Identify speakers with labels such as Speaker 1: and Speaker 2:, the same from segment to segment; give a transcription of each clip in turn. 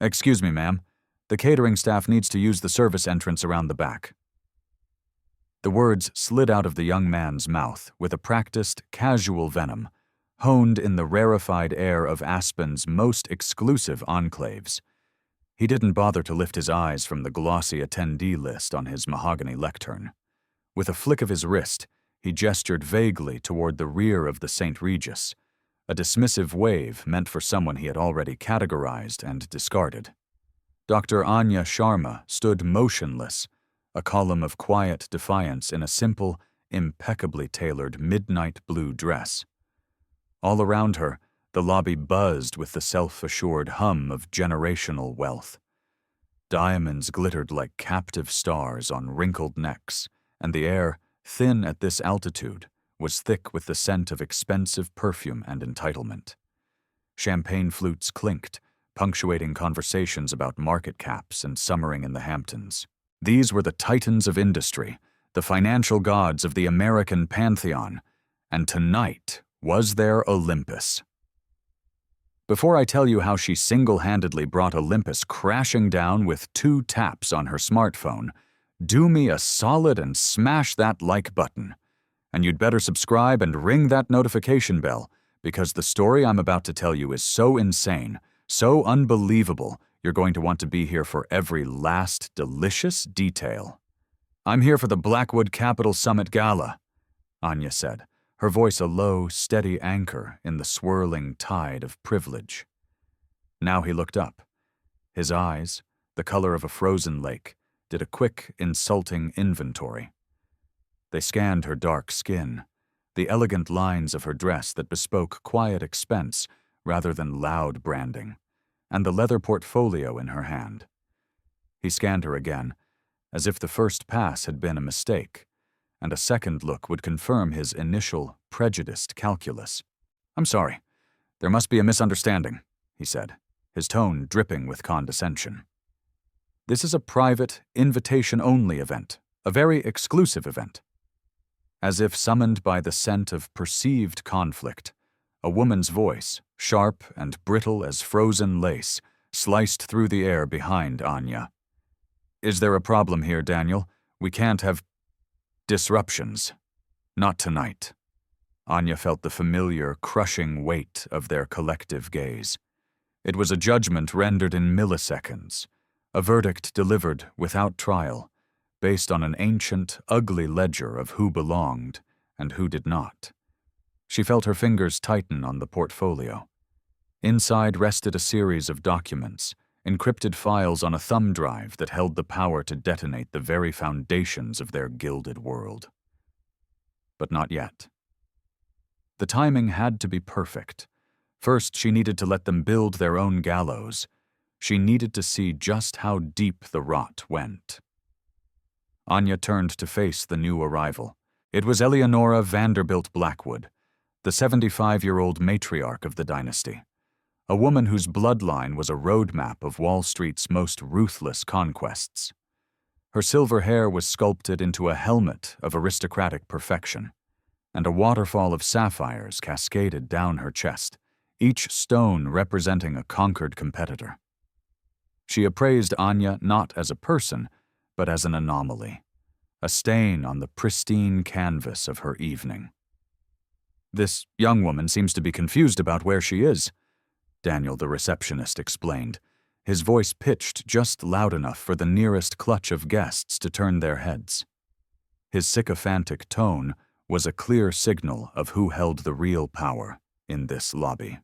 Speaker 1: Excuse me, ma'am. The catering staff needs to use the service entrance around the back. The words slid out of the young man's mouth with a practiced, casual venom, honed in the rarefied air of Aspen's most exclusive enclaves. He didn't bother to lift his eyes from the glossy attendee list on his mahogany lectern. With a flick of his wrist, he gestured vaguely toward the rear of the St. Regis, a dismissive wave meant for someone he had already categorized and discarded. Dr. Anya Sharma stood motionless, a column of quiet defiance in a simple, impeccably tailored midnight blue dress. All around her, the lobby buzzed with the self-assured hum of generational wealth. Diamonds glittered like captive stars on wrinkled necks, and the air, thin at this altitude, was thick with the scent of expensive perfume and entitlement. Champagne flutes clinked, punctuating conversations about market caps and summering in the Hamptons. These were the titans of industry, the financial gods of the American pantheon, and tonight was their Olympus. Before I tell you how she single-handedly brought Olympus crashing down with 2 taps on her smartphone, do me a solid and smash that like button. And you'd better subscribe and ring that notification bell, because the story I'm about to tell you is so insane, so unbelievable, you're going to want to be here for every last delicious detail. I'm here for the Blackwood Capital Summit Gala, Anya said, her voice a low, steady anchor in the swirling tide of privilege. Now he looked up. His eyes, the color of a frozen lake, did a quick, insulting inventory. They scanned her dark skin, the elegant lines of her dress that bespoke quiet expense rather than loud branding, and the leather portfolio in her hand. He scanned her again, as if the first pass had been a mistake, and a second look would confirm his initial, prejudiced calculus. "I'm sorry. There must be a misunderstanding," he said, his tone dripping with condescension. "This is a private, invitation-only event, a very exclusive event." As if summoned by the scent of perceived conflict, a woman's voice, sharp and brittle as frozen lace, sliced through the air behind Anya. "Is there a problem here, Daniel? We can't have disruptions. Not tonight." Anya felt the familiar, crushing weight of their collective gaze. It was a judgment rendered in milliseconds, a verdict delivered without trial, based on an ancient, ugly ledger of who belonged and who did not. She felt her fingers tighten on the portfolio. Inside rested a series of documents, encrypted files on a thumb drive that held the power to detonate the very foundations of their gilded world. But not yet. The timing had to be perfect. First, she needed to let them build their own gallows. She needed to see just how deep the rot went. Anya turned to face the new arrival. It was Eleonora Vanderbilt Blackwood, the 75-year-old matriarch of the dynasty, a woman whose bloodline was a roadmap of Wall Street's most ruthless conquests. Her silver hair was sculpted into a helmet of aristocratic perfection, and a waterfall of sapphires cascaded down her chest, each stone representing a conquered competitor. She appraised Anya not as a person, but as an anomaly, a stain on the pristine canvas of her evening. "This young woman seems to be confused about where she is," Daniel the receptionist explained, his voice pitched just loud enough for the nearest clutch of guests to turn their heads. His sycophantic tone was a clear signal of who held the real power in this lobby.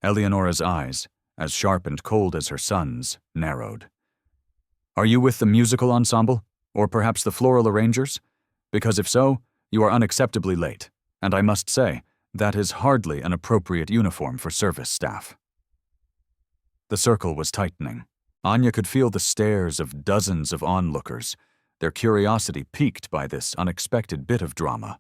Speaker 1: Eleonora's eyes, as sharp and cold as her son's, narrowed. "Are you with the musical ensemble? Or perhaps the floral arrangers? Because if so, you are unacceptably late, and I must say, that is hardly an appropriate uniform for service staff." The circle was tightening. Anya could feel the stares of dozens of onlookers, their curiosity piqued by this unexpected bit of drama.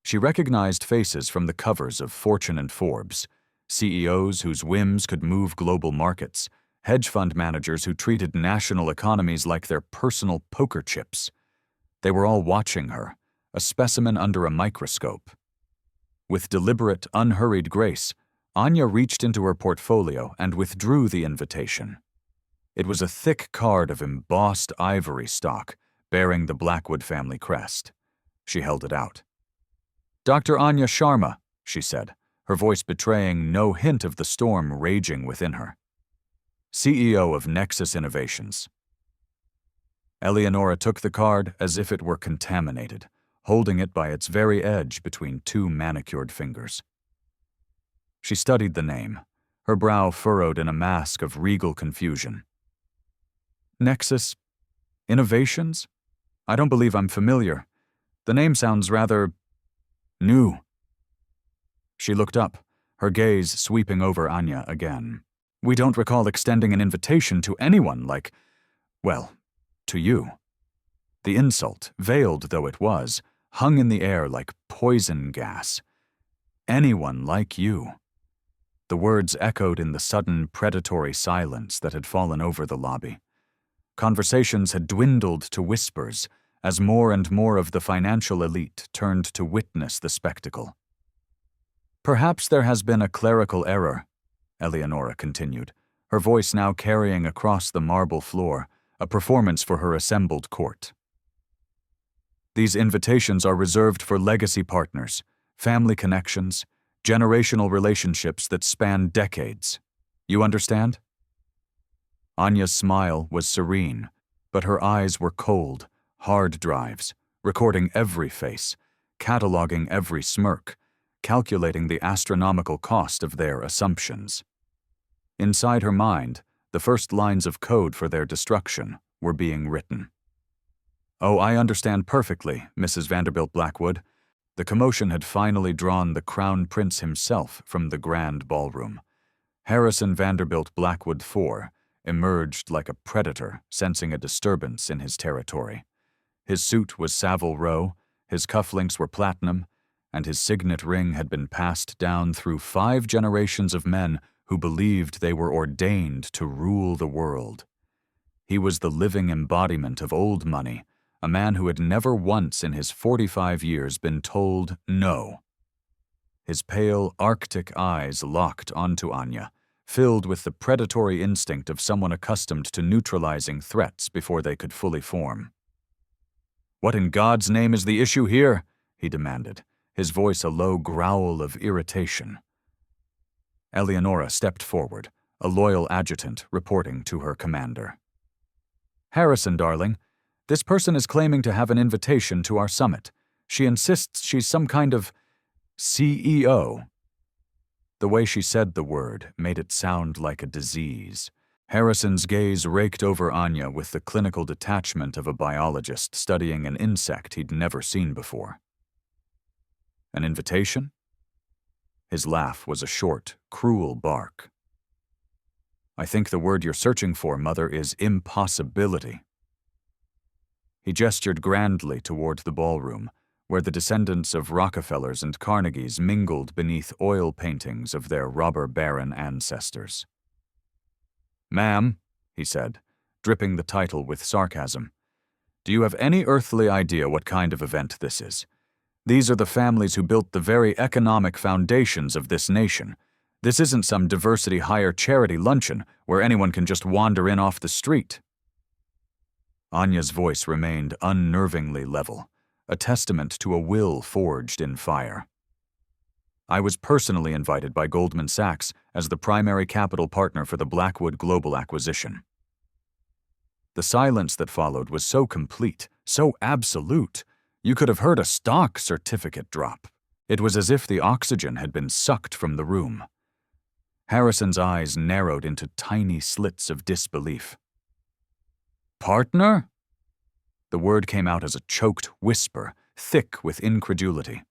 Speaker 1: She recognized faces from the covers of Fortune and Forbes, CEOs whose whims could move global markets, hedge fund managers who treated national economies like their personal poker chips. They were all watching her, a specimen under a microscope. With deliberate, unhurried grace, Anya reached into her portfolio and withdrew the invitation. It was a thick card of embossed ivory stock, bearing the Blackwood family crest. She held it out. "Dr. Anya Sharma," she said, her voice betraying no hint of the storm raging within her. "CEO of Nexus Innovations." Eleonora took the card as if it were contaminated, holding it by its very edge between two manicured fingers. She studied the name, her brow furrowed in a mask of regal confusion. "Nexus Innovations? I don't believe I'm familiar. The name sounds rather new." She looked up, her gaze sweeping over Anya again. "We don't recall extending an invitation to anyone like, well, to you." The insult, veiled though it was, hung in the air like poison gas. "Anyone like you." The words echoed in the sudden predatory silence that had fallen over the lobby. Conversations had dwindled to whispers as more and more of the financial elite turned to witness the spectacle. "Perhaps there has been a clerical error," Eleonora continued, her voice now carrying across the marble floor, a performance for her assembled court. "These invitations are reserved for legacy partners, family connections, generational relationships that span decades. You understand?" Anya's smile was serene, but her eyes were cold, hard drives, recording every face, cataloging every smirk, calculating the astronomical cost of their assumptions. Inside her mind, the first lines of code for their destruction were being written. "Oh, I understand perfectly, Mrs. Vanderbilt Blackwood." The commotion had finally drawn the Crown Prince himself from the grand ballroom. Harrison Vanderbilt Blackwood IV emerged like a predator sensing a disturbance in his territory. His suit was Savile Row, his cufflinks were platinum, and his signet ring had been passed down through 5 generations of men who believed they were ordained to rule the world. He was the living embodiment of old money, a man who had never once in his 45 years been told no. His pale, arctic eyes locked onto Anya, filled with the predatory instinct of someone accustomed to neutralizing threats before they could fully form. "What in God's name is the issue here?" he demanded, his voice a low growl of irritation. Eleonora stepped forward, a loyal adjutant reporting to her commander. "Harrison, darling, this person is claiming to have an invitation to our summit. She insists she's some kind of CEO." The way she said the word made it sound like a disease. Harrison's gaze raked over Anya with the clinical detachment of a biologist studying an insect he'd never seen before. "An invitation?" His laugh was a short, cruel bark. "I think the word you're searching for, Mother, is impossibility." He gestured grandly toward the ballroom, where the descendants of Rockefellers and Carnegies mingled beneath oil paintings of their robber baron ancestors. "Ma'am," he said, dripping the title with sarcasm, "do you have any earthly idea what kind of event this is? These are the families who built the very economic foundations of this nation. This isn't some diversity hire charity luncheon where anyone can just wander in off the street." Anya's voice remained unnervingly level, a testament to a will forged in fire. "I was personally invited by Goldman Sachs as the primary capital partner for the Blackwood Global acquisition." The silence that followed was so complete, so absolute, you could have heard a stock certificate drop. It was as if the oxygen had been sucked from the room. Harrison's eyes narrowed into tiny slits of disbelief. "Partner?" The word came out as a choked whisper, thick with incredulity.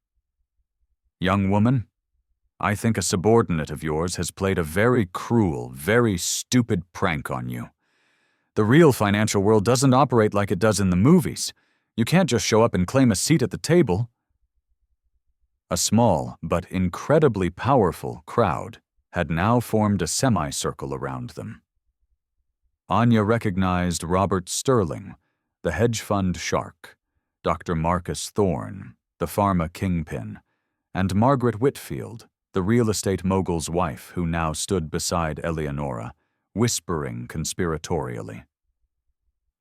Speaker 1: "Young woman, I think a subordinate of yours has played a very cruel, very stupid prank on you. The real financial world doesn't operate like it does in the movies. You can't just show up and claim a seat at the table." A small, but incredibly powerful crowd had now formed a semicircle around them. Anya recognized Robert Sterling, the hedge fund shark, Dr. Marcus Thorne, the pharma kingpin, and Margaret Whitfield, the real estate mogul's wife who now stood beside Eleonora, whispering conspiratorially.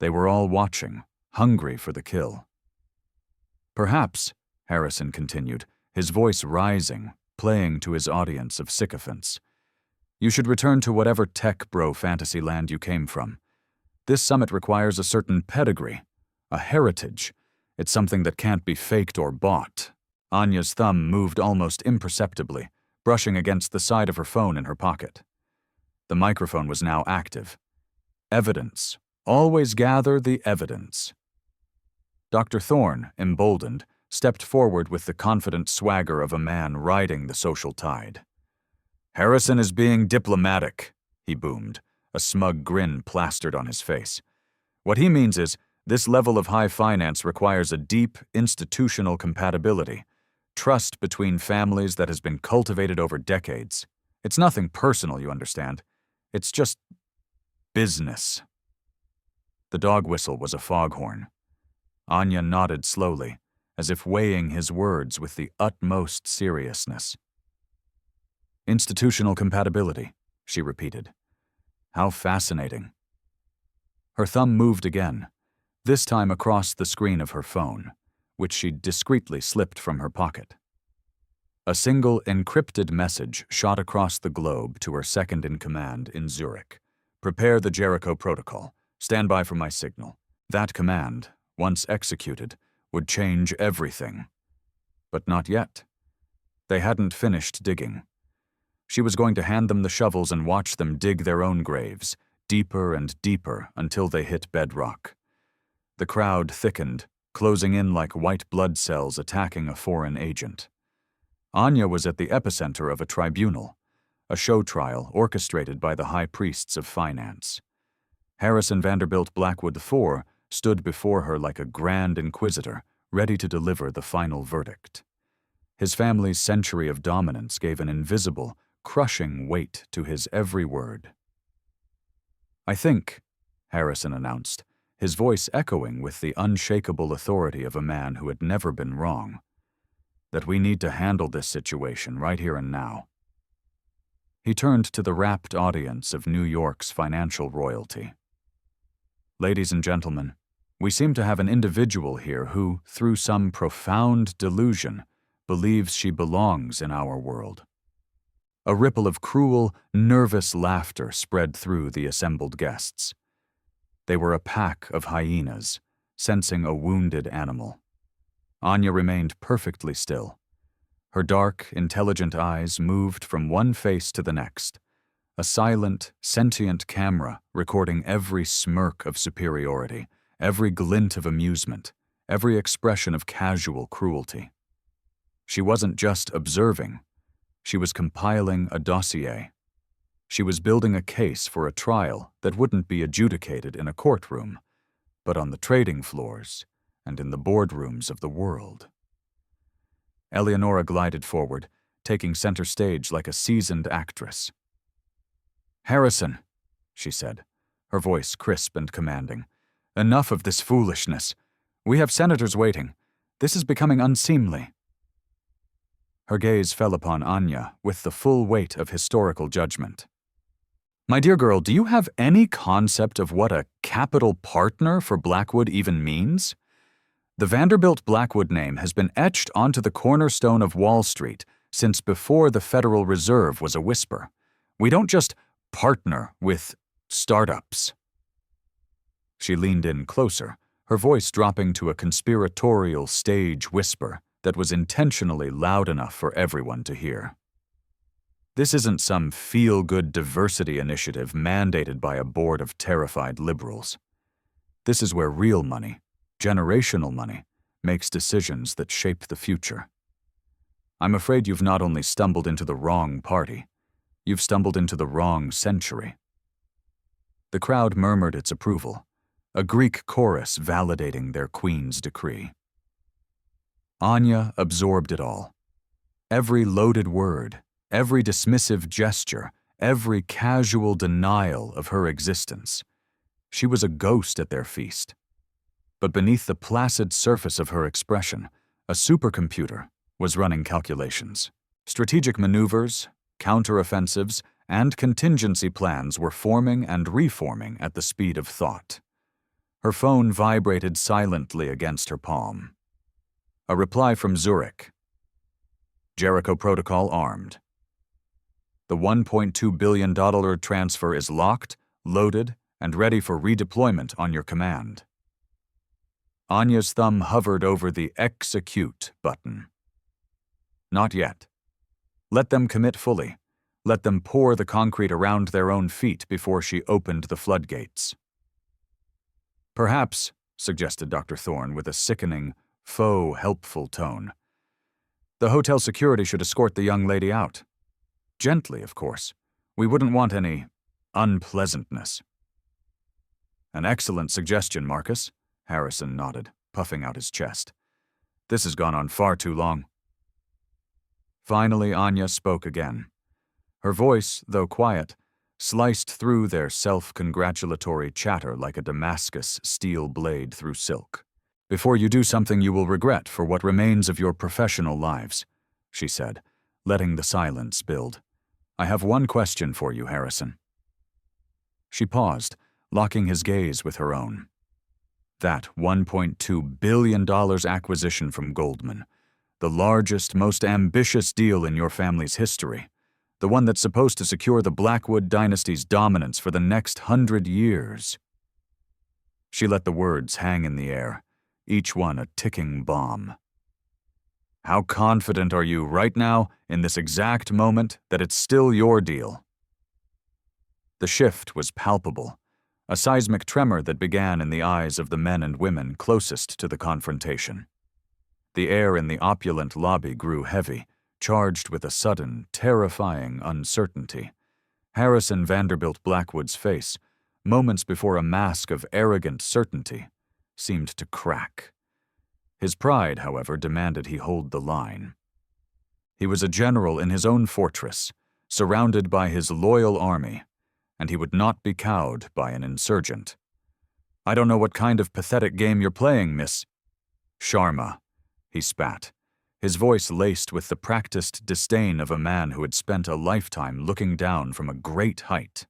Speaker 1: They were all watching, hungry for the kill. Perhaps, Harrison continued, his voice rising, playing to his audience of sycophants, you should return to whatever tech bro fantasy land you came from. This summit requires a certain pedigree, a heritage. It's something that can't be faked or bought. Anya's thumb moved almost imperceptibly, brushing against the side of her phone in her pocket. The microphone was now active. Evidence. Always gather the evidence. Dr. Thorne, emboldened, stepped forward with the confident swagger of a man riding the social tide. Harrison is being diplomatic, he boomed, a smug grin plastered on his face. What he means is, this level of high finance requires a deep institutional compatibility, trust between families that has been cultivated over decades. It's nothing personal, you understand. It's just business. The dog whistle was a foghorn. Anya nodded slowly, as if weighing his words with the utmost seriousness. Institutional compatibility, she repeated. How fascinating. Her thumb moved again, this time across the screen of her phone, which she discreetly slipped from her pocket. A single encrypted message shot across the globe to her second-in-command in Zurich. Prepare the Jericho protocol. Stand by for my signal. That command, once executed, would change everything. But not yet. They hadn't finished digging. She was going to hand them the shovels and watch them dig their own graves, deeper and deeper until they hit bedrock. The crowd thickened, closing in like white blood cells attacking a foreign agent. Anya was at the epicenter of a tribunal, a show trial orchestrated by the high priests of finance. Harrison Vanderbilt Blackwood IV stood before her like a grand inquisitor, ready to deliver the final verdict. His family's century of dominance gave an invisible, crushing weight to his every word. I think, Harrison announced, his voice echoing with the unshakable authority of a man who had never been wrong, that we need to handle this situation right here and now. He turned to the rapt audience of New York's financial royalty. Ladies and gentlemen, we seem to have an individual here who, through some profound delusion, believes she belongs in our world. A ripple of cruel, nervous laughter spread through the assembled guests. They were a pack of hyenas, sensing a wounded animal. Anya remained perfectly still. Her dark, intelligent eyes moved from one face to the next, a silent, sentient camera recording every smirk of superiority, every glint of amusement, every expression of casual cruelty. She wasn't just observing. She was compiling a dossier. She was building a case for a trial that wouldn't be adjudicated in a courtroom, but on the trading floors and in the boardrooms of the world. Eleonora glided forward, taking center stage like a seasoned actress. Harrison, she said, her voice crisp and commanding, enough of this foolishness. We have senators waiting. This is becoming unseemly. Her gaze fell upon Anya with the full weight of historical judgment. My dear girl, do you have any concept of what a capital partner for Blackwood even means? The Vanderbilt Blackwood name has been etched onto the cornerstone of Wall Street since before the Federal Reserve was a whisper. We don't just partner with startups. She leaned in closer, her voice dropping to a conspiratorial stage whisper that was intentionally loud enough for everyone to hear. This isn't some feel-good diversity initiative mandated by a board of terrified liberals. This is where real money, generational money, makes decisions that shape the future. I'm afraid you've not only stumbled into the wrong party, you've stumbled into the wrong century. The crowd murmured its approval, a Greek chorus validating their queen's decree. Anya absorbed it all. Every loaded word, every dismissive gesture, every casual denial of her existence. She was a ghost at their feast. But beneath the placid surface of her expression, a supercomputer was running calculations. Strategic maneuvers, counteroffensives, and contingency plans were forming and reforming at the speed of thought. Her phone vibrated silently against her palm. A reply from Zurich. Jericho protocol armed. The $1.2 billion transfer is locked, loaded, and ready for redeployment on your command. Anya's thumb hovered over the Execute button. Not yet. Let them commit fully. Let them pour the concrete around their own feet before she opened the floodgates. Perhaps, suggested Dr. Thorne with a sickening, faux helpful tone, the hotel security should escort the young lady out. Gently, of course. We wouldn't want any unpleasantness. An excellent suggestion, Marcus, Harrison nodded, puffing out his chest. This has gone on far too long. Finally, Anya spoke again. Her voice, though quiet, sliced through their self-congratulatory chatter like a Damascus steel blade through silk. Before you do something you will regret for what remains of your professional lives, she said, letting the silence build. I have one question for you, Harrison. She paused, locking his gaze with her own. That $1.2 billion acquisition from Goldman, the largest, most ambitious deal in your family's history, the one that's supposed to secure the Blackwood dynasty's dominance for the next 100 years. She let the words hang in the air, each one a ticking bomb. How confident are you right now, in this exact moment, that it's still your deal? The shift was palpable, a seismic tremor that began in the eyes of the men and women closest to the confrontation. The air in the opulent lobby grew heavy, charged with a sudden, terrifying uncertainty. Harrison Vanderbilt Blackwood's face, moments before a mask of arrogant certainty, seemed to crack. His pride, however, demanded he hold the line. He was a general in his own fortress, surrounded by his loyal army, and he would not be cowed by an insurgent. I don't know what kind of pathetic game you're playing, Miss Sharma, he spat, his voice laced with the practiced disdain of a man who had spent a lifetime looking down from a great height.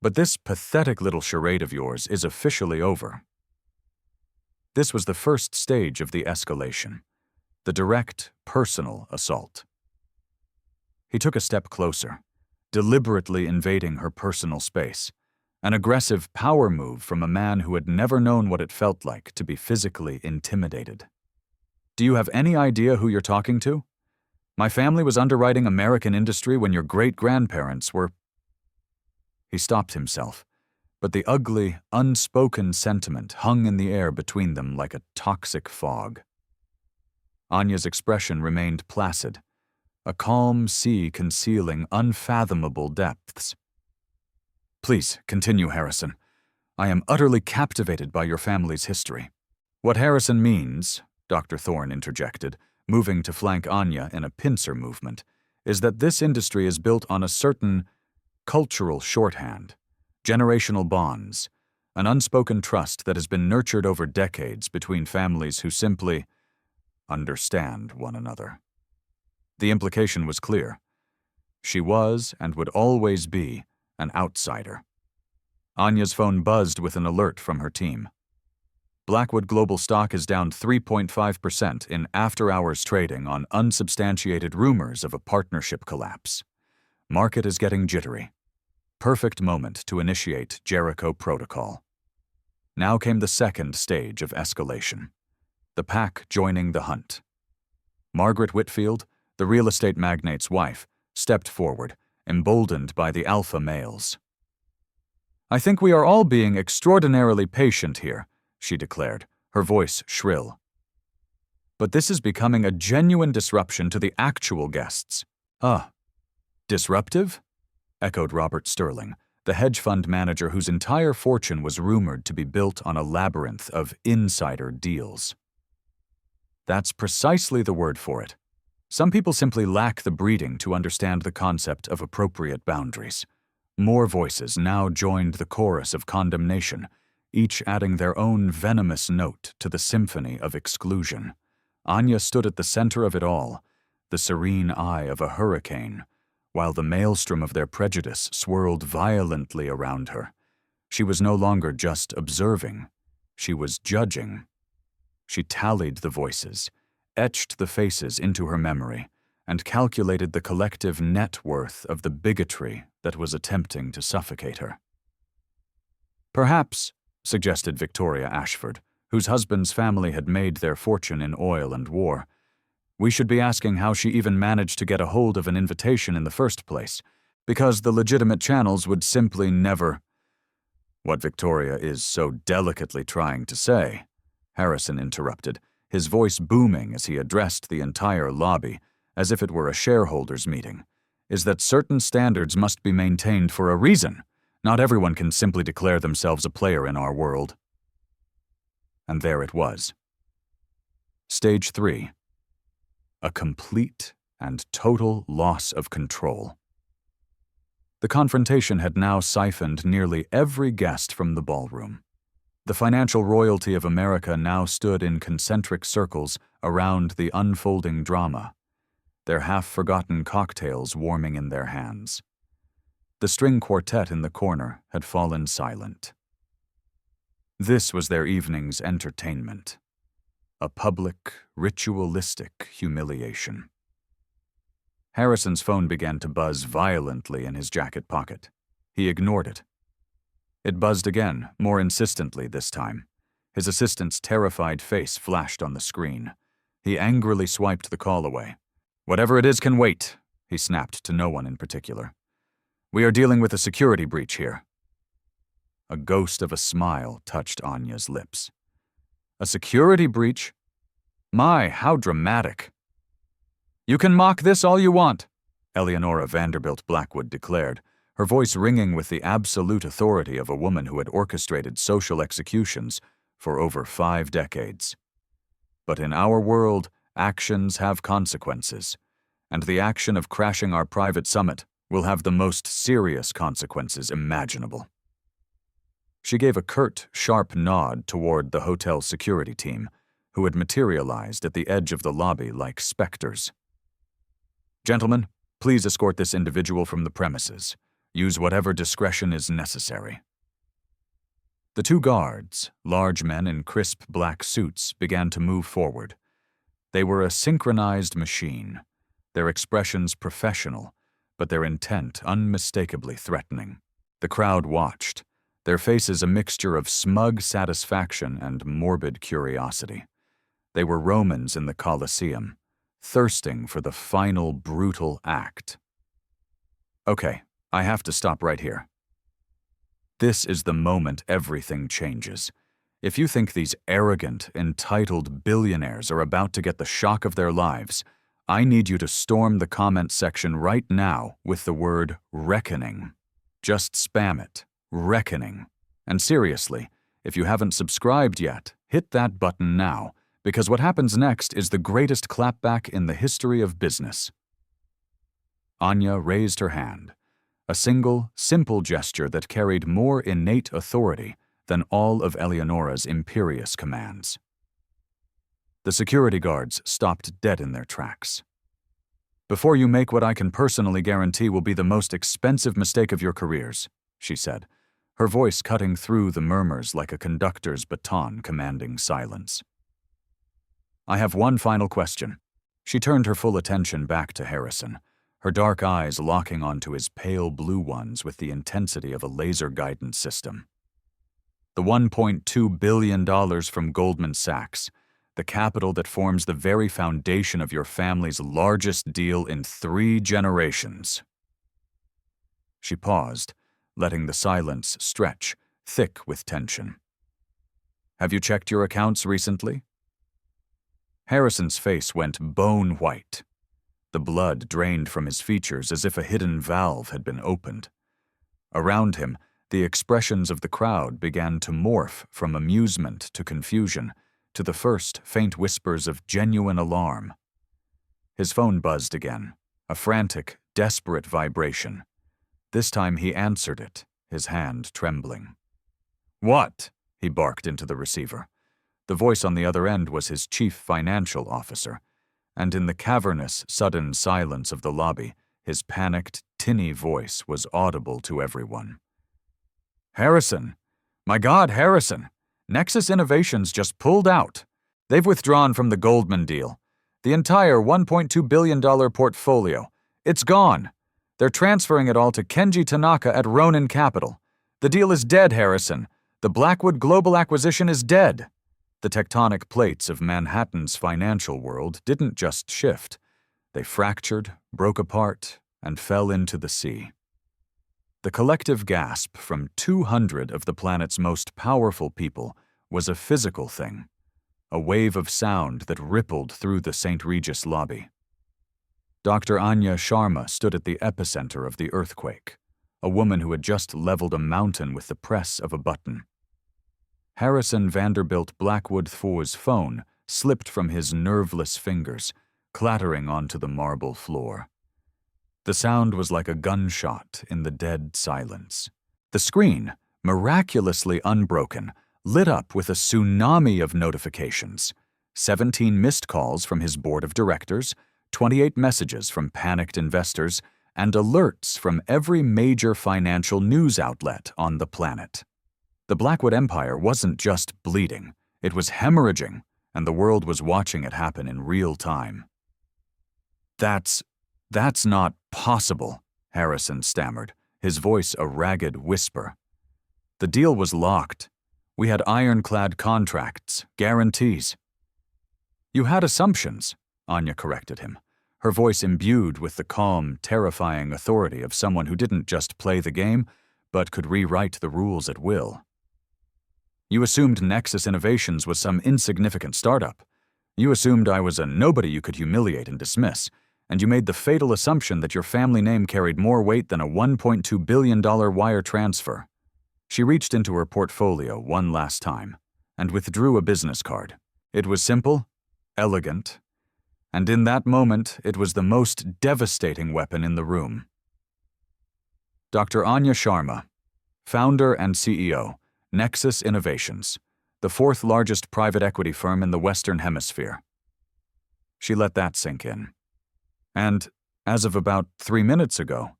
Speaker 1: But this pathetic little charade of yours is officially over. This was the first stage of the escalation, the direct, personal assault. He took a step closer, deliberately invading her personal space, an aggressive power move from a man who had never known what it felt like to be physically intimidated. Do you have any idea who you're talking to? My family was underwriting American industry when your great-grandparents were... He stopped himself, but the ugly, unspoken sentiment hung in the air between them like a toxic fog. Anya's expression remained placid, a calm sea concealing unfathomable depths. Please, continue, Harrison. I am utterly captivated by your family's history. What Harrison means, Dr. Thorne interjected, moving to flank Anya in a pincer movement, is that this industry is built on a certain cultural shorthand, generational bonds, an unspoken trust that has been nurtured over decades between families who simply understand one another. The implication was clear. She was, and would always be, an outsider. Anya's phone buzzed with an alert from her team. Blackwood Global stock is down 3.5% in after-hours trading on unsubstantiated rumors of a partnership collapse. Market is getting jittery. Perfect moment to initiate Jericho protocol. Now came the second stage of escalation, the pack joining the hunt. Margaret Whitfield, the real estate magnate's wife, stepped forward, emboldened by the alpha males. I think we are all being extraordinarily patient here, she declared, her voice shrill. But this is becoming a genuine disruption to the actual guests. Disruptive? Echoed Robert Sterling, the hedge fund manager whose entire fortune was rumored to be built on a labyrinth of insider deals. That's precisely the word for it. Some people simply lack the breeding to understand the concept of appropriate boundaries. More voices now joined the chorus of condemnation, each adding their own venomous note to the symphony of exclusion. Anya stood at the center of it all, the serene eye of a hurricane, while the maelstrom of their prejudice swirled violently around her. She was no longer just observing. She was judging. She tallied the voices, etched the faces into her memory, and calculated the collective net worth of the bigotry that was attempting to suffocate her. "Perhaps," suggested Victoria Ashford, whose husband's family had made their fortune in oil and war, "we should be asking how she even managed to get a hold of an invitation in the first place, because the legitimate channels would simply never—" "What Victoria is so delicately trying to say," Harrison interrupted, his voice booming as he addressed the entire lobby, as if it were a shareholders' meeting, "is that certain standards must be maintained for a reason. Not everyone can simply declare themselves a player in our world." And there it was. Stage 3. A complete and total loss of control. The confrontation had now siphoned nearly every guest from the ballroom. The financial royalty of America now stood in concentric circles around the unfolding drama, their half-forgotten cocktails warming in their hands. The string quartet in the corner had fallen silent. This was their evening's entertainment, a public, ritualistic humiliation. Harrison's phone began to buzz violently in his jacket pocket. He ignored it. It buzzed again, more insistently this time. His assistant's terrified face flashed on the screen. He angrily swiped the call away. "Whatever it is can wait," he snapped to no one in particular. "We are dealing with a security breach here." A ghost of a smile touched Anya's lips. "A security breach? My, how dramatic." "You can mock this all you want," Eleonora Vanderbilt Blackwood declared, her voice ringing with the absolute authority of a woman who had orchestrated social executions for over 5 decades. "But in our world, actions have consequences, and the action of crashing our private summit will have the most serious consequences imaginable." She gave a curt, sharp nod toward the hotel security team, who had materialized at the edge of the lobby like specters. "Gentlemen, please escort this individual from the premises. Use whatever discretion is necessary." The 2 guards, large men in crisp black suits, began to move forward. They were a synchronized machine, their expressions professional, but their intent unmistakably threatening. The crowd watched, their faces a mixture of smug satisfaction and morbid curiosity. They were Romans in the Colosseum, thirsting for the final brutal act. "Okay, I have to stop right here. This is the moment everything changes. If you think these arrogant, entitled billionaires are about to get the shock of their lives, I need you to storm the comment section right now with the word reckoning. Just spam it, reckoning. And seriously, if you haven't subscribed yet, hit that button now, because what happens next is the greatest clapback in the history of business." Anya raised her hand, a single, simple gesture that carried more innate authority than all of Eleonora's imperious commands. The security guards stopped dead in their tracks. "Before you make what I can personally guarantee will be the most expensive mistake of your careers," she said, her voice cutting through the murmurs like a conductor's baton commanding silence. "I have one final question." She turned her full attention back to Harrison, her dark eyes locking onto his pale blue ones with the intensity of a laser guidance system. "The $1.2 billion from Goldman Sachs, the capital that forms the very foundation of your family's largest deal in 3 generations." She paused, letting the silence stretch, thick with tension. "Have you checked your accounts recently?" Harrison's face went bone white. The blood drained from his features as if a hidden valve had been opened. Around him, the expressions of the crowd began to morph from amusement to confusion, to the first faint whispers of genuine alarm. His phone buzzed again, a frantic, desperate vibration. This time he answered it, his hand trembling. "What?" he barked into the receiver. The voice on the other end was his chief financial officer, and in the cavernous, sudden silence of the lobby, his panicked, tinny voice was audible to everyone. "Harrison! My God, Harrison! Nexus Innovations just pulled out. They've withdrawn from the Goldman deal. The entire $1.2 billion portfolio. It's gone. They're transferring it all to Kenji Tanaka at Ronin Capital. The deal is dead, Harrison. The Blackwood Global acquisition is dead." The tectonic plates of Manhattan's financial world didn't just shift. They fractured, broke apart, and fell into the sea. The collective gasp from 200 of the planet's most powerful people was a physical thing, a wave of sound that rippled through the St. Regis lobby. Dr. Anya Sharma stood at the epicenter of the earthquake, a woman who had just leveled a mountain with the press of a button. Harrison Vanderbilt Blackwood IV's phone slipped from his nerveless fingers, clattering onto the marble floor. The sound was like a gunshot in the dead silence. The screen, miraculously unbroken, lit up with a tsunami of notifications. 17 missed calls from his board of directors, 28 messages from panicked investors, and alerts from every major financial news outlet on the planet. The Blackwood Empire wasn't just bleeding, it was hemorrhaging, and the world was watching it happen in real time. That's not possible," Harrison stammered, his voice a ragged whisper. "The deal was locked. We had ironclad contracts, guarantees." "You had assumptions," Anya corrected him, her voice imbued with the calm, terrifying authority of someone who didn't just play the game, but could rewrite the rules at will. "You assumed Nexus Innovations was some insignificant startup. You assumed I was a nobody you could humiliate and dismiss, and you made the fatal assumption that your family name carried more weight than a $1.2 billion wire transfer." She reached into her portfolio one last time and withdrew a business card. It was simple, elegant, and in that moment it was the most devastating weapon in the room. Dr. Anya Sharma, founder and CEO, Nexus Innovations, the fourth largest private equity firm in the Western Hemisphere. She let that sink in. And, as of about 3 minutes ago,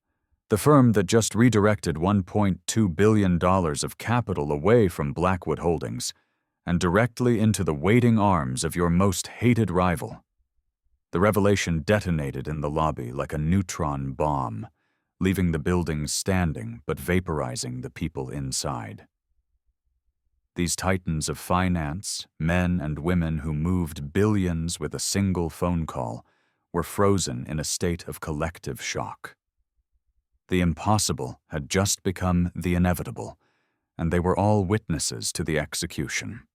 Speaker 1: the firm that just redirected $1.2 billion of capital away from Blackwood Holdings and directly into the waiting arms of your most hated rival. The revelation detonated in the lobby like a neutron bomb, leaving the buildings standing but vaporizing the people inside. These titans of finance, men and women who moved billions with a single phone call, were frozen in a state of collective shock. The impossible had just become the inevitable, and they were all witnesses to the execution.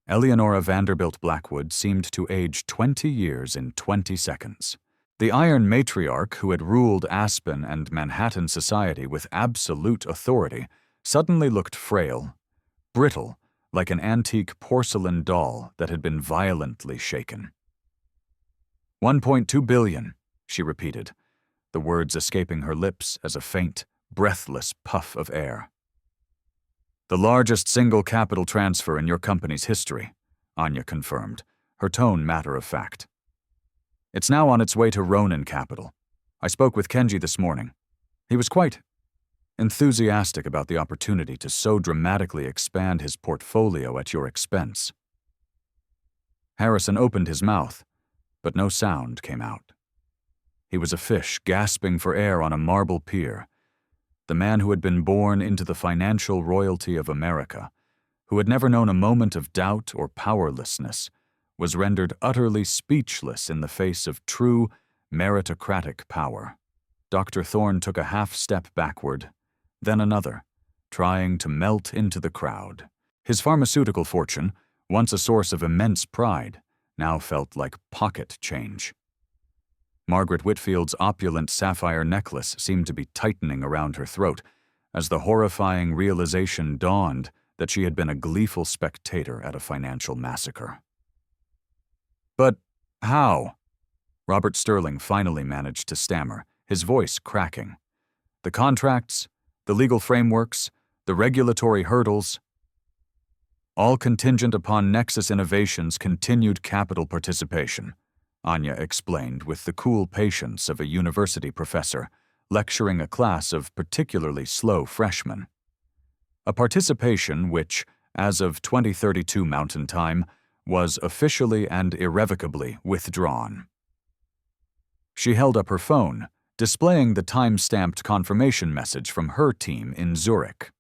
Speaker 1: Eleonora Vanderbilt Blackwood seemed to age 20 years in 20 seconds. The Iron Matriarch who had ruled Aspen and Manhattan society with absolute authority suddenly looked frail, brittle, like an antique porcelain doll that had been violently shaken. $1.2 billion, she repeated, the words escaping her lips as a faint, breathless puff of air. "The largest single capital transfer in your company's history," Anya confirmed, her tone matter-of-fact. "It's now on its way to Ronin Capital. I spoke with Kenji this morning. He was quite enthusiastic about the opportunity to so dramatically expand his portfolio at your expense." Harrison opened his mouth, but no sound came out. He was a fish gasping for air on a marble pier, the man who had been born into the financial royalty of America, who had never known a moment of doubt or powerlessness, was rendered utterly speechless in the face of true, meritocratic power. Dr. Thorne took a half-step backward, then another, trying to melt into the crowd. His pharmaceutical fortune, once a source of immense pride, now felt like pocket change. Margaret Whitfield's opulent sapphire necklace seemed to be tightening around her throat as the horrifying realization dawned that she had been a gleeful spectator at a financial massacre. "But how?" Robert Sterling finally managed to stammer, his voice cracking. "The contracts, the legal frameworks, the regulatory hurdles, all contingent upon Nexus Innovations' continued capital participation," Anya explained with the cool patience of a university professor lecturing a class of particularly slow freshmen. A participation which, as of 2032 Mountain Time, was officially and irrevocably withdrawn. She held up her phone, displaying the time-stamped confirmation message from her team in Zurich.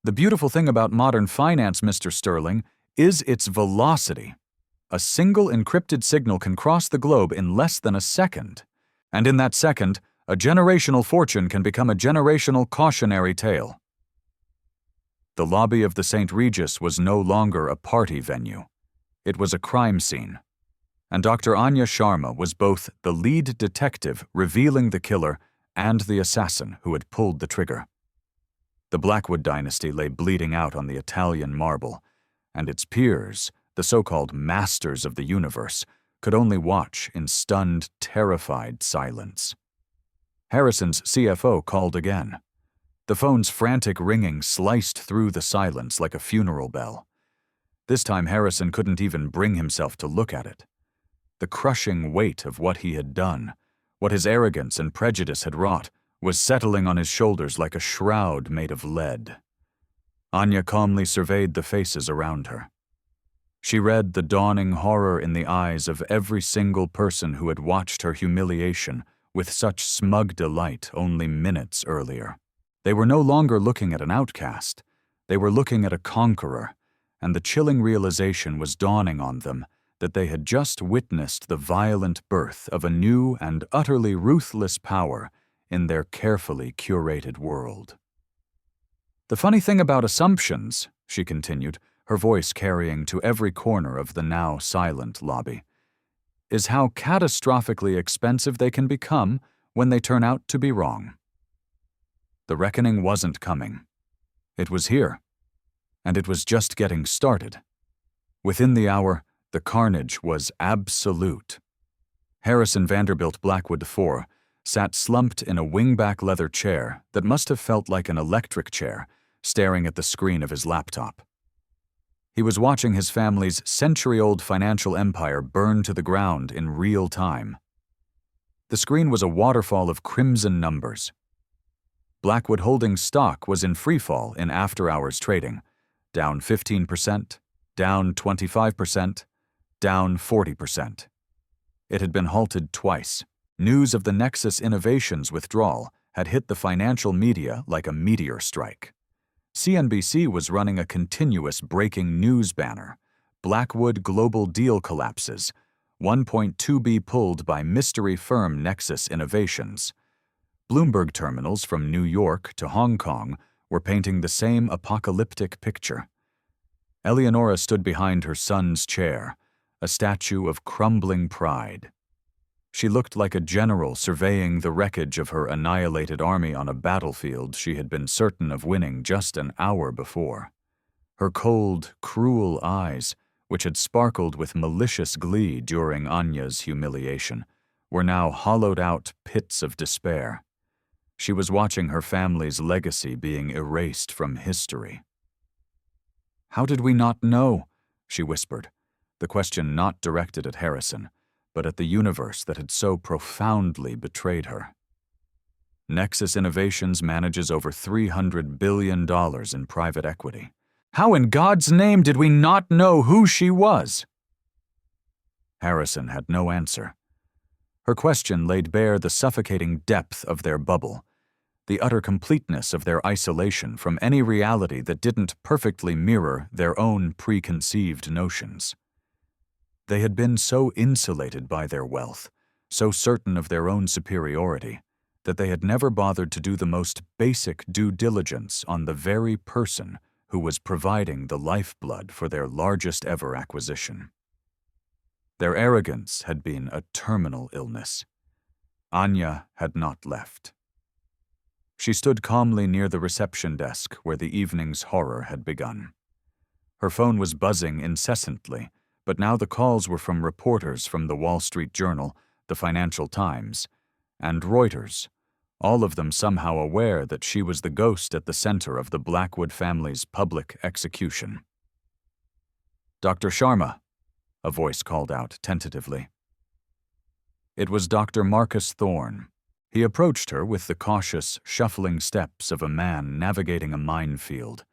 Speaker 1: The beautiful thing about modern finance, Mr. Sterling, is its velocity. A single encrypted signal can cross the globe in less than a second. And in that second, a generational fortune can become a generational cautionary tale. The lobby of the St. Regis was no longer a party venue. It was a crime scene. And Dr. Anya Sharma was both the lead detective revealing the killer and the assassin who had pulled the trigger. The Blackwood dynasty lay bleeding out on the Italian marble, and its peers, the so-called masters of the universe, could only watch in stunned, terrified silence. Harrison's CFO called again. The phone's frantic ringing sliced through the silence like a funeral bell. This time Harrison couldn't even bring himself to look at it. The crushing weight of what he had done, what his arrogance and prejudice had wrought, was settling on his shoulders like a shroud made of lead. Anya calmly surveyed the faces around her. She read the dawning horror in the eyes of every single person who had watched her humiliation with such smug delight only minutes earlier. They were no longer looking at an outcast. They were looking at a conqueror, and the chilling realization was dawning on them that they had just witnessed the violent birth of a new and utterly ruthless power in their carefully curated world. The funny thing about assumptions, she continued, her voice carrying to every corner of the now silent lobby, is how catastrophically expensive they can become when they turn out to be wrong. The reckoning wasn't coming. It was here, and it was just getting started. Within the hour, the carnage was absolute. Harrison Vanderbilt Blackwood IV sat slumped in a wingback leather chair that must have felt like an electric chair, staring at the screen of his laptop. He was watching his family's century-old financial empire burn to the ground in real time. The screen was a waterfall of crimson numbers. Blackwood Holdings stock was in freefall in after-hours trading, down 15%, down 25%, down 40%. It had been halted twice. News of the Nexus Innovations withdrawal had hit the financial media like a meteor strike. CNBC was running a continuous breaking news banner. Blackwood Global Deal collapses. 1.2 B pulled by mystery firm Nexus Innovations. Bloomberg terminals from New York to Hong Kong were painting the same apocalyptic picture. Eleonora stood behind her son's chair, a statue of crumbling pride. She looked like a general surveying the wreckage of her annihilated army on a battlefield she had been certain of winning just an hour before. Her cold, cruel eyes, which had sparkled with malicious glee during Anya's humiliation, were now hollowed-out pits of despair. She was watching her family's legacy being erased from history. "How did we not know?" she whispered, the question not directed at Harrison, but at the universe that had so profoundly betrayed her. Nexus Innovations manages over $300 billion in private equity. How in God's name did we not know who she was? Harrison had no answer. Her question laid bare the suffocating depth of their bubble, the utter completeness of their isolation from any reality that didn't perfectly mirror their own preconceived notions. They had been so insulated by their wealth, so certain of their own superiority, that they had never bothered to do the most basic due diligence on the very person who was providing the lifeblood for their largest ever acquisition. Their arrogance had been a terminal illness. Anya had not left. She stood calmly near the reception desk where the evening's horror had begun. Her phone was buzzing incessantly, but now the calls were from reporters from the Wall Street Journal, the Financial Times, and Reuters, all of them somehow aware that she was the ghost at the center of the Blackwood family's public execution. "Dr. Sharma," a voice called out tentatively. It was Dr. Marcus Thorne. He approached her with the cautious, shuffling steps of a man navigating a minefield.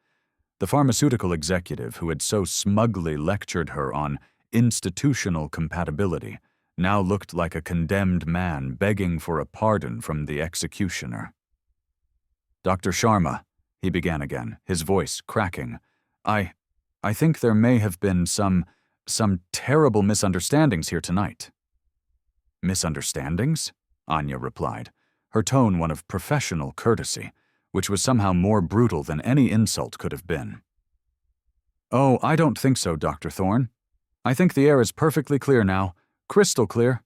Speaker 1: The pharmaceutical executive who had so smugly lectured her on institutional compatibility now looked like a condemned man begging for a pardon from the executioner. "Dr. Sharma," he began again, his voice cracking, I think there may have been some terrible misunderstandings here tonight." "Misunderstandings?" Anya replied, her tone one of professional courtesy, which was somehow more brutal than any insult could have been. "Oh, I don't think so, Dr. Thorne. I think the air is perfectly clear now, crystal clear."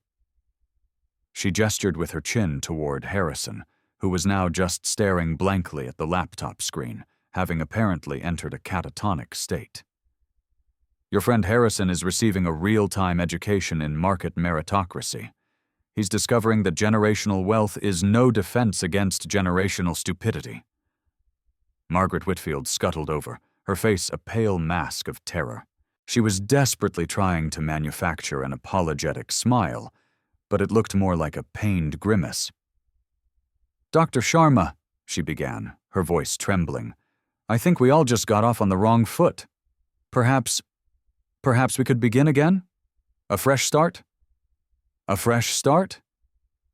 Speaker 1: She gestured with her chin toward Harrison, who was now just staring blankly at the laptop screen, having apparently entered a catatonic state. "Your friend Harrison is receiving a real-time education in market meritocracy. He's discovering that generational wealth is no defense against generational stupidity." Margaret Whitfield scuttled over, her face a pale mask of terror. She was desperately trying to manufacture an apologetic smile, but it looked more like a pained grimace. "Dr. Sharma," she began, her voice trembling, "I think we all just got off on the wrong foot. Perhaps we could begin again? A fresh start?" "A fresh start?"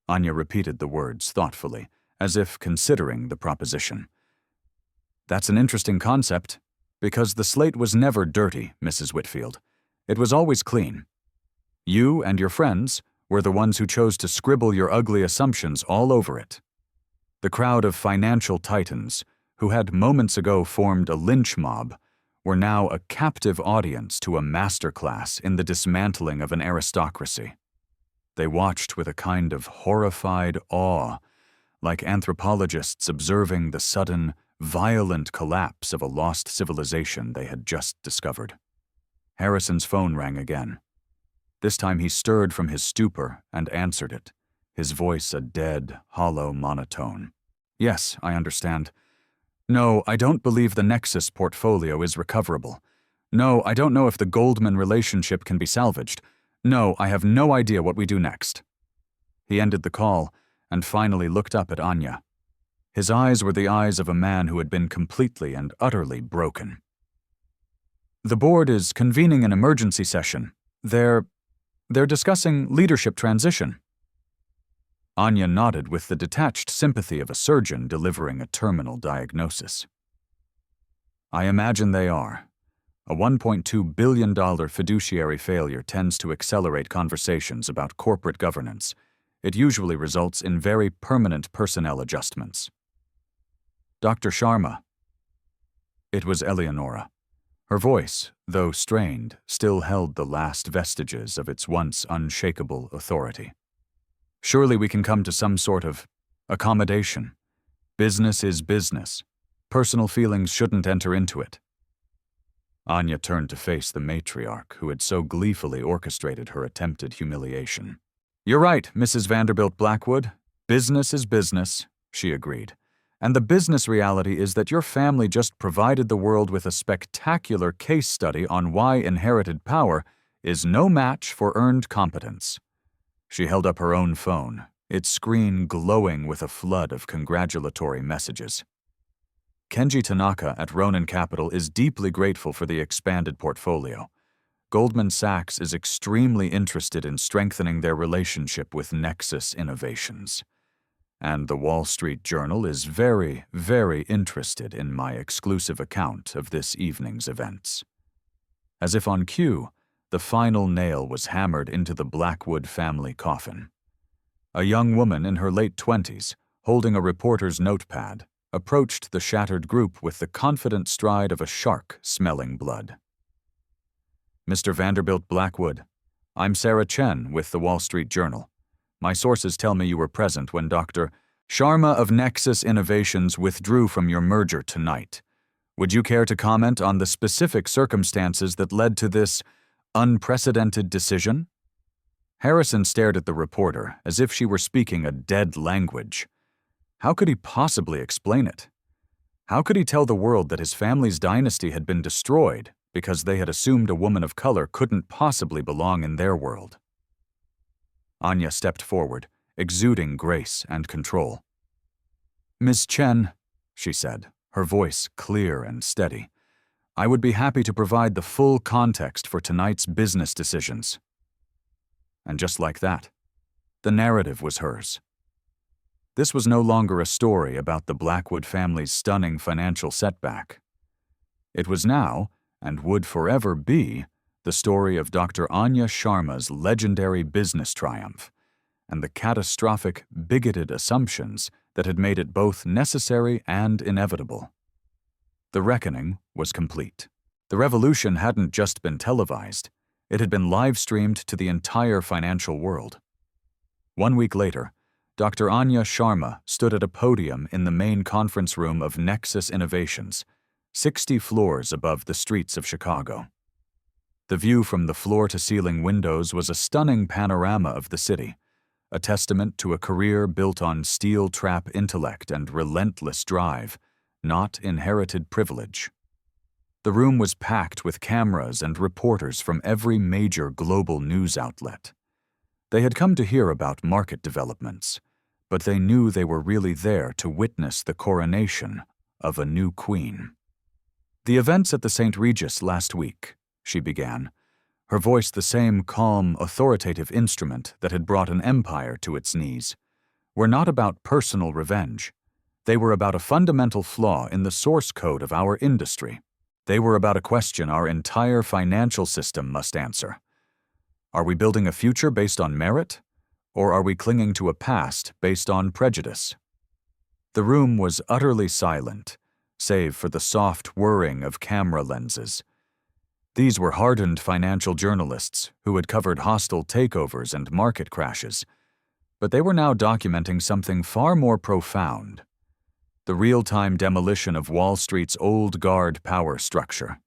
Speaker 1: Anya repeated the words thoughtfully, as if considering the proposition. "That's an interesting concept, because the slate was never dirty, Mrs. Whitfield. It was always clean. You and your friends were the ones who chose to scribble your ugly assumptions all over it. The crowd of financial titans, who had moments ago formed a lynch mob, were now a captive audience to a masterclass in the dismantling of an aristocracy. They watched with a kind of horrified awe, like anthropologists observing the sudden, violent collapse of a lost civilization they had just discovered. Harrison's phone rang again. This time he stirred from his stupor and answered it, his voice a dead, hollow monotone. "Yes, I understand. No, I don't believe the Nexus portfolio is recoverable. No, I don't know if the Goldman relationship can be salvaged. No, I have no idea what we do next." He ended the call and finally looked up at Anya. His eyes were the eyes of a man who had been completely and utterly broken. "The board is convening an emergency session. They're discussing leadership transition." Anya nodded with the detached sympathy of a surgeon delivering a terminal diagnosis. "I imagine they are. A $1.2 billion fiduciary failure tends to accelerate conversations about corporate governance. It usually results in very permanent personnel adjustments." "Dr. Sharma." It was Eleonora. Her voice, though strained, still held the last vestiges of its once unshakable authority. "Surely we can come to some sort of accommodation. Business is business. Personal feelings shouldn't enter into it." Anya turned to face the matriarch who had so gleefully orchestrated her attempted humiliation. "You're right, Mrs. Vanderbilt Blackwood. Business is business," she agreed. "And the business reality is that your family just provided the world with a spectacular case study on why inherited power is no match for earned competence." She held up her own phone, its screen glowing with a flood of congratulatory messages. "Kenji Tanaka at Ronin Capital is deeply grateful for the expanded portfolio. Goldman Sachs is extremely interested in strengthening their relationship with Nexus Innovations. And the Wall Street Journal is very, very interested in my exclusive account of this evening's events." As if on cue, the final nail was hammered into the Blackwood family coffin. A young woman in her late 20s, holding a reporter's notepad, approached the shattered group with the confident stride of a shark smelling blood. "Mr. Vanderbilt Blackwood, I'm Sarah Chen with the Wall Street Journal. My sources tell me you were present when Dr. Sharma of Nexus Innovations withdrew from your merger tonight. Would you care to comment on the specific circumstances that led to this unprecedented decision?" Harrison stared at the reporter as if she were speaking a dead language. How could he possibly explain it? How could he tell the world that his family's dynasty had been destroyed because they had assumed a woman of color couldn't possibly belong in their world. Anya stepped forward, exuding grace and control. "Ms. Chen," she said, her voice clear and steady, "I would be happy to provide the full context for tonight's business decisions." And just like that, the narrative was hers. This was no longer a story about the Blackwood family's stunning financial setback. It was now, and would forever be, the story of Dr. Anya Sharma's legendary business triumph and the catastrophic, bigoted assumptions that had made it both necessary and inevitable. The reckoning was complete. The revolution hadn't just been televised, it had been live-streamed to the entire financial world. 1 week later, Dr. Anya Sharma stood at a podium in the main conference room of Nexus Innovations, 60 floors above the streets of Chicago. The view from the floor-to-ceiling windows was a stunning panorama of the city, a testament to a career built on steel-trap intellect and relentless drive, not inherited privilege. The room was packed with cameras and reporters from every major global news outlet. They had come to hear about market developments, but they knew they were really there to witness the coronation of a new queen. "The events at the St. Regis last week," she began, her voice the same calm, authoritative instrument that had brought an empire to its knees, "were not about personal revenge. They were about a fundamental flaw in the source code of our industry. They were about a question our entire financial system must answer. Are we building a future based on merit, or are we clinging to a past based on prejudice?" The room was utterly silent, save for the soft whirring of camera lenses. These were hardened financial journalists who had covered hostile takeovers and market crashes, but they were now documenting something far more profound: the real-time demolition of Wall Street's old guard power structure.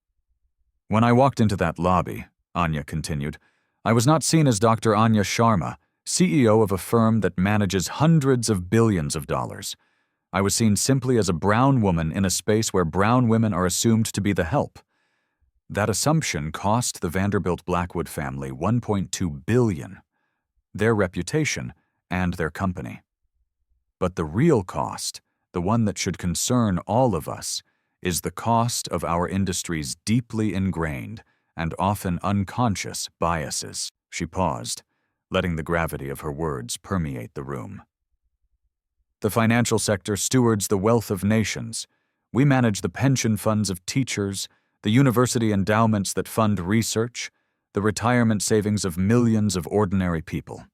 Speaker 1: "When I walked into that lobby," Anya continued, "I was not seen as Dr. Anya Sharma, CEO of a firm that manages hundreds of billions of dollars. I was seen simply as a brown woman in a space where brown women are assumed to be the help. That assumption cost the Vanderbilt Blackwood family $1.2 billion, their reputation, and their company. But the real cost, the one that should concern all of us, is the cost of our industry's deeply ingrained and often unconscious biases." She paused, letting the gravity of her words permeate the room. "The financial sector stewards the wealth of nations. We manage the pension funds of teachers, the university endowments that fund research, the retirement savings of millions of ordinary people.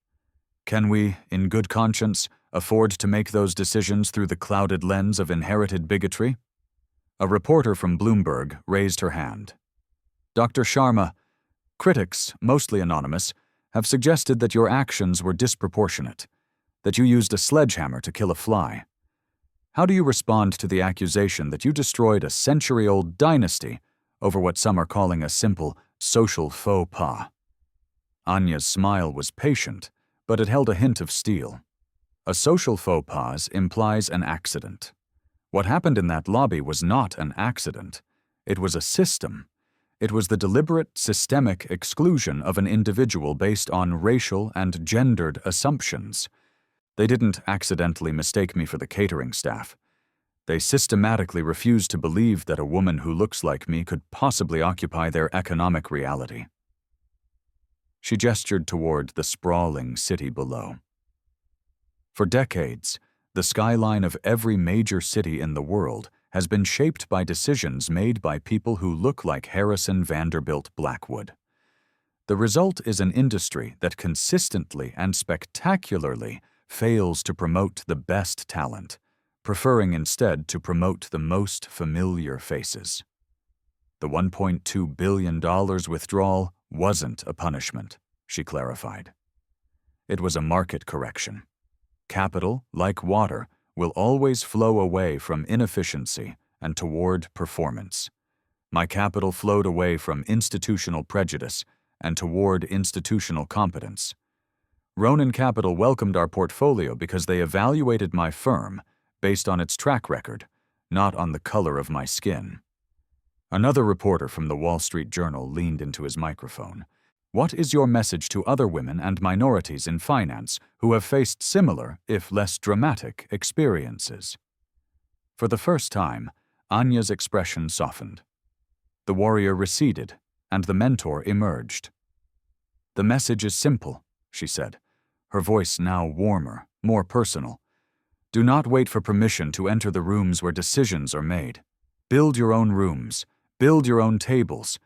Speaker 1: Can we, in good conscience, afford to make those decisions through the clouded lens of inherited bigotry?" A reporter from Bloomberg raised her hand. "Dr. Sharma, critics, mostly anonymous, have suggested that your actions were disproportionate, that you used a sledgehammer to kill a fly. How do you respond to the accusation that you destroyed a century-old dynasty over what some are calling a simple social faux pas?" Anya's smile was patient, but it held a hint of steel. A social faux pas implies an accident. What happened in that lobby was not an accident. It was a system. It was the deliberate, systemic exclusion of an individual based on racial and gendered assumptions. They didn't accidentally mistake me for the catering staff. They systematically refused to believe that a woman who looks like me could possibly occupy their economic reality. She gestured toward the sprawling city below. For decades, the skyline of every major city in the world has been shaped by decisions made by people who look like Harrison Vanderbilt Blackwood. The result is an industry that consistently and spectacularly fails to promote the best talent, preferring instead to promote the most familiar faces. The $1.2 billion withdrawal wasn't a punishment, she clarified. It was a market correction. Capital, like water, will always flow away from inefficiency and toward performance. My capital flowed away from institutional prejudice and toward institutional competence. Ronin Capital welcomed our portfolio because they evaluated my firm based on its track record, not on the color of my skin. Another reporter from the Wall Street Journal leaned into his microphone. What is your message to other women and minorities in finance who have faced similar, if less dramatic, experiences? For the first time, Anya's expression softened. The warrior receded, and the mentor emerged. The message is simple, she said, her voice now warmer, more personal. Do not wait for permission to enter the rooms where decisions are made. Build your own rooms, build your own tables,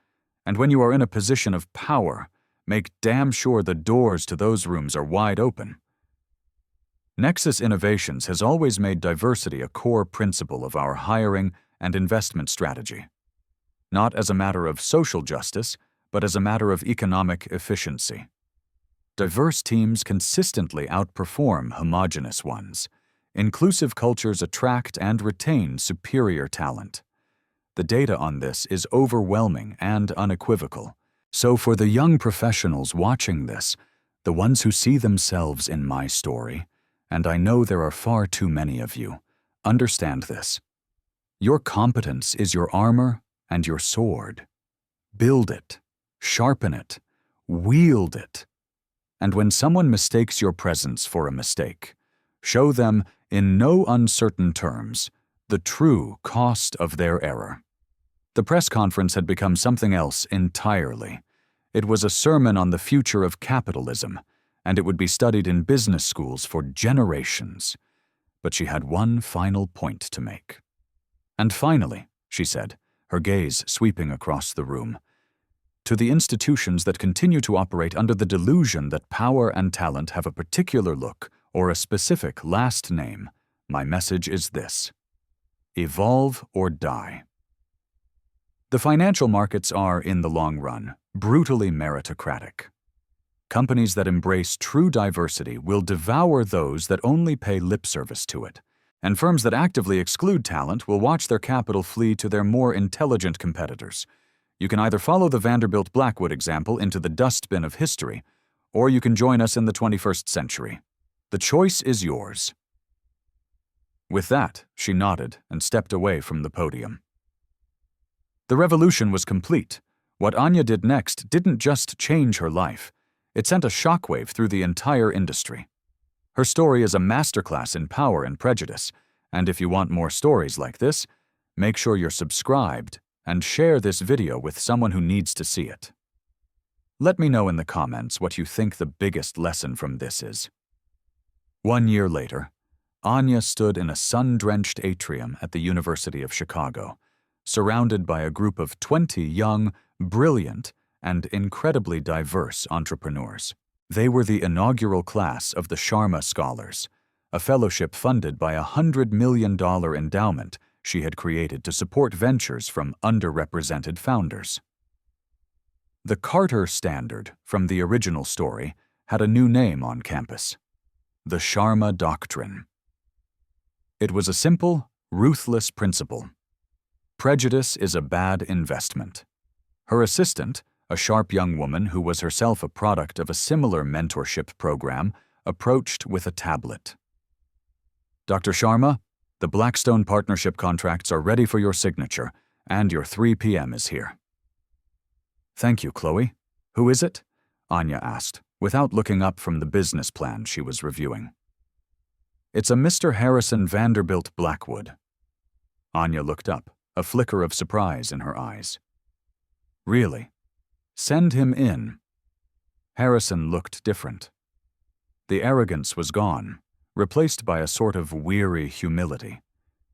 Speaker 1: and when you are in a position of power, make damn sure the doors to those rooms are wide open. Nexus Innovations has always made diversity a core principle of our hiring and investment strategy, not as a matter of social justice, but as a matter of economic efficiency. Diverse teams consistently outperform homogeneous ones. Inclusive cultures attract and retain superior talent. The data on this is overwhelming and unequivocal. So for the young professionals watching this, the ones who see themselves in my story, and I know there are far too many of you, understand this. Your competence is your armor and your sword. Build it, sharpen it, wield it. And when someone mistakes your presence for a mistake, show them, in no uncertain terms, the true cost of their error. The press conference had become something else entirely. It was a sermon on the future of capitalism, and it would be studied in business schools for generations. But she had one final point to make. And finally, she said, her gaze sweeping across the room, to the institutions that continue to operate under the delusion that power and talent have a particular look or a specific last name, my message is this: evolve or die. The financial markets are, in the long run, brutally meritocratic. Companies that embrace true diversity will devour those that only pay lip service to it, and firms that actively exclude talent will watch their capital flee to their more intelligent competitors. You can either follow the Vanderbilt Blackwood example into the dustbin of history, or you can join us in the 21st century. The choice is yours. With that, she nodded and stepped away from the podium. The revolution was complete. What Anya did next didn't just change her life. It sent a shockwave through the entire industry. Her story is a masterclass in power and prejudice, and if you want more stories like this, make sure you're subscribed and share this video with someone who needs to see it. Let me know in the comments what you think the biggest lesson from this is. 1 year later, Anya stood in a sun-drenched atrium at the University of Chicago, surrounded by a group of 20 young, brilliant, and incredibly diverse entrepreneurs. They were the inaugural class of the Sharma Scholars, a fellowship funded by a $100 million endowment she had created to support ventures from underrepresented founders. The Carter Standard from the original story had a new name on campus: the Sharma Doctrine. It was a simple, ruthless principle. Prejudice is a bad investment. Her assistant, a sharp young woman who was herself a product of a similar mentorship program, approached with a tablet. Dr. Sharma, the Blackstone partnership contracts are ready for your signature, and your 3 p.m. is here. Thank you, Chloe. Who is it? Anya asked, without looking up from the business plan she was reviewing. It's a Mr. Harrison Vanderbilt Blackwood. Anya looked up, a flicker of surprise in her eyes. Really? Send him in. Harrison looked different. The arrogance was gone, replaced by a sort of weary humility.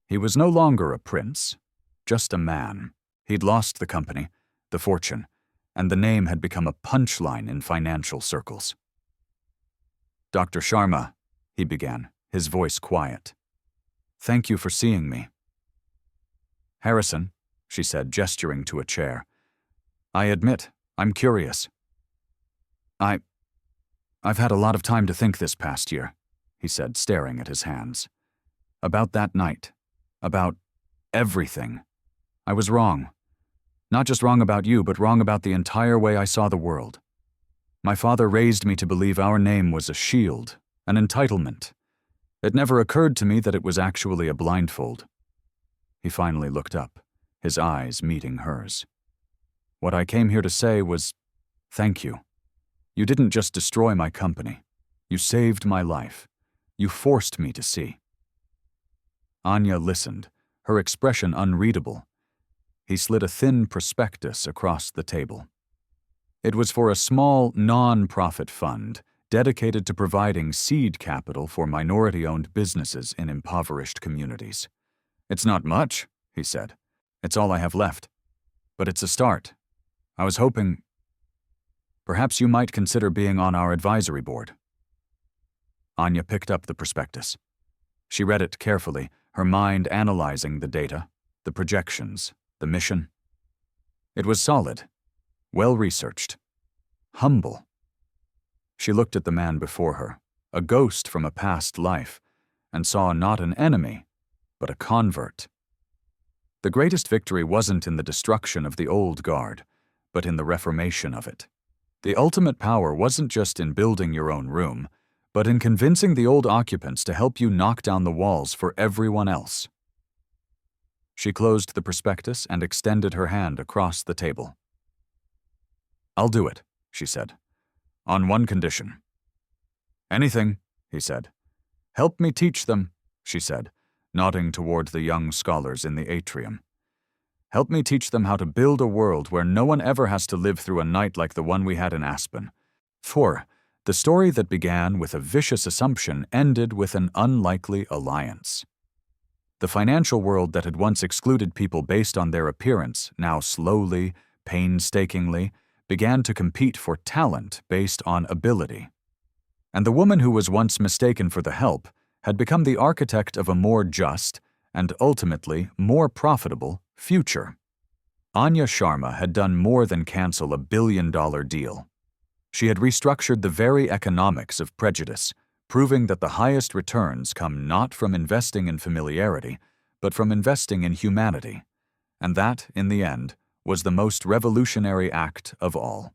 Speaker 1: He was no longer a prince, just a man. He'd lost the company, the fortune, and the name had become a punchline in financial circles. Dr. Sharma, he began, his voice quiet. Thank you for seeing me. Harrison, she said, gesturing to a chair. I admit, I'm curious. I've had a lot of time to think this past year, he said, staring at his hands. About that night. About everything. I was wrong. Not just wrong about you, but wrong about the entire way I saw the world. My father raised me to believe our name was a shield, an entitlement. It never occurred to me that it was actually a blindfold. He finally looked up, his eyes meeting hers. "What I came here to say was, thank you. You didn't just destroy my company. You saved my life. You forced me to see." Anya listened, her expression unreadable. He slid a thin prospectus across the table. It was for a small, non-profit fund dedicated to providing seed capital for minority-owned businesses in impoverished communities. "It's not much," he said. "It's all I have left. But it's a start. I was hoping perhaps you might consider being on our advisory board." Anya picked up the prospectus. She read it carefully, her mind analyzing the data, the projections, the mission. It was solid, well-researched, humble. She looked at the man before her, a ghost from a past life, and saw not an enemy, but a convert. The greatest victory wasn't in the destruction of the old guard, but in the reformation of it. The ultimate power wasn't just in building your own room, but in convincing the old occupants to help you knock down the walls for everyone else. She closed the prospectus and extended her hand across the table. "I'll do it," she said, "on one condition." "Anything," he said. "Help me teach them," she said, nodding toward the young scholars in the atrium. "Help me teach them how to build a world where no one ever has to live through a night like the one we had in Aspen. For the story that began with a vicious assumption ended with an unlikely alliance. The financial world that had once excluded people based on their appearance now slowly, painstakingly, began to compete for talent based on ability. And the woman who was once mistaken for the help had become the architect of a more just and ultimately more profitable future. Anya Sharma had done more than cancel a billion-dollar deal. She had restructured the very economics of prejudice, proving that the highest returns come not from investing in familiarity, but from investing in humanity. And that, in the end, was the most revolutionary act of all.